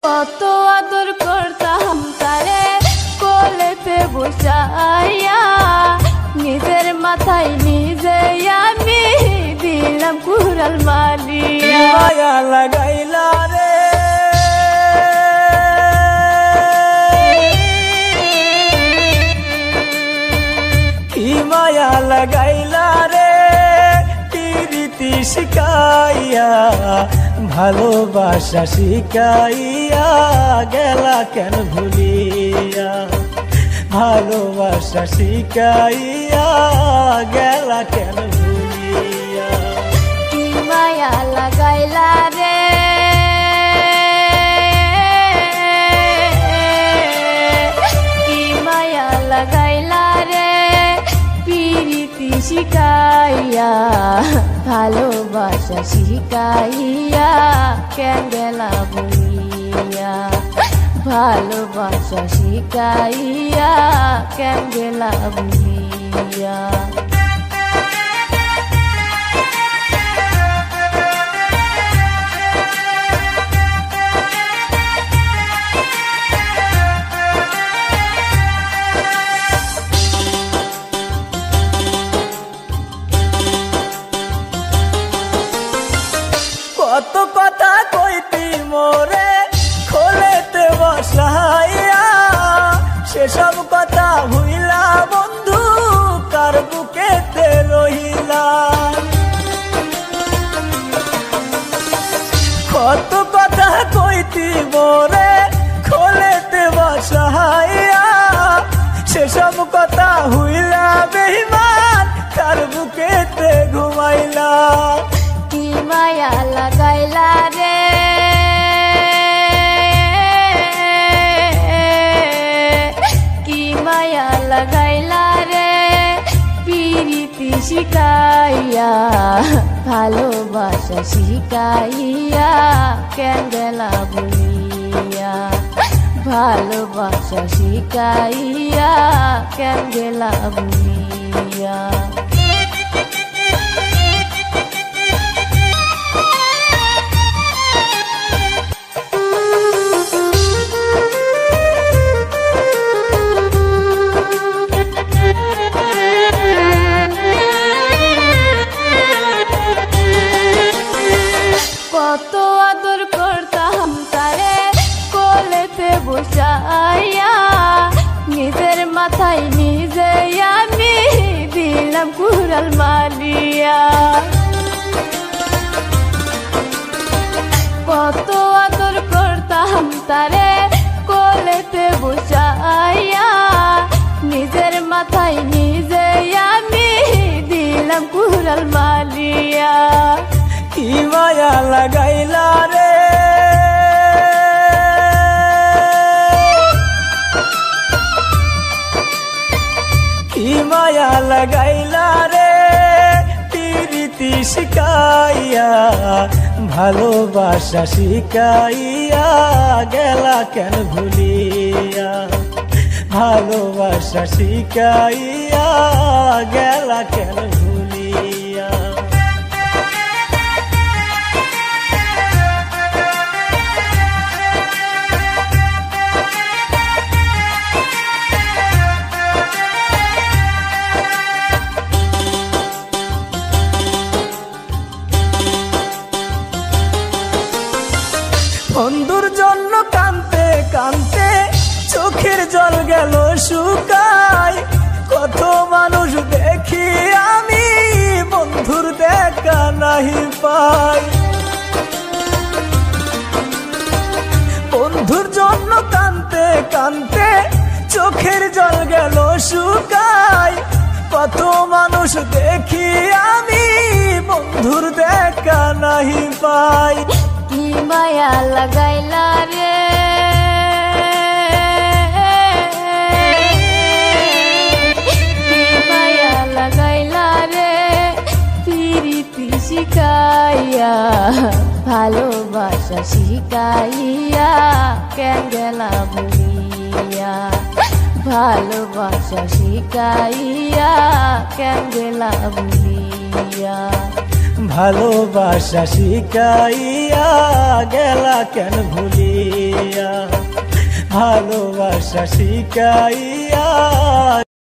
কত আদর করতাম তারে কোলেতে বসাইয়া, নিজের মাথায় নিজে আমি দিলাম কুড়াল মারিয়া। মায়া লাগাইলা রে কি মায়া লাগাইলা রে প্রীতি শিখাইয়া, ভালোবাসা শিখাইয়া গেলা কেন ভুলিয়া, ভালোবাসা শিখাইয়া গেলা কেন ভুলিয়া। কি মায়া লাগাইলা রে কি মায়া লাগাইলা রে প্রীতি শিখাইয়া, ভালোবাসা শিখাইয়া কেন গেলা ভুলিয়া, ভালোবাসা শিখাইয়া কেন গেলা ভুলিয়া। কত কথা কইতি মোরে খোলেতে বসাইয়া, সেসব কথা হইলা বন্ধু কার বুকেতে রহিলা। কত কথা কইতি মোরে খোলেতে বসাইয়া, সেসব কথা হইলা বেঈমান কার বুকেতে ঘুমাইলা। কি মায়া লাগাইলা রে কি মায়া লাগাইলা রে প্রীতি শিখাইয়া, ভালোবাসা শিখাইয়া কেন গেলা ভুলিয়া, ভালোবাসা শিখাইয়া কেন গেলা ভুলিয়া। কত আদর করতাম তারে কোলেতে বসাইয়া, নিজের মাথায় নিজে আমি দিলাম কুড়াল মারিয়া। কত আদর করতাম তারে কোলেতে বসাইয়া, নিজের মাথায় নিজে আমি দিলাম কুড়াল মারিয়া। কি মায়া লাগাইলা রে কি মায়া লাগাইলা রে প্রীতি শিখাইয়া, ভালোবাসা শিখাইয়া গেলা কেন ভুলিয়া, ভালোবাসা শিখাইয়া গেলা কেন ভুলিয়া। বন্ধুর জন্য কাঁদতে কাঁদতে চোখের জল গেল শুকাই, কত মানুষ দেখি আমি বন্ধুর দেখা নাহি পাই। বন্ধুর জন্য কাঁদতে কাঁদতে চোখের জল গেল শুকাই, কত মানুষ দেখি আমি বন্ধুর দেখা নাহি পাই। কি মায়া লাগাইলা রে কি মায়া লাগাইলা রে প্রীতি শিখাইয়া, ভালোবাসা শিখাইয়া কেন গেলা ভুলিয়া, ভালোবাসা শিখাইয়া কেন গেলা ভুলিয়া। ভালোবাসা শিখাইয়া গেলা কেন ভুলিয়া, ভালোবাসা শিখাইয়া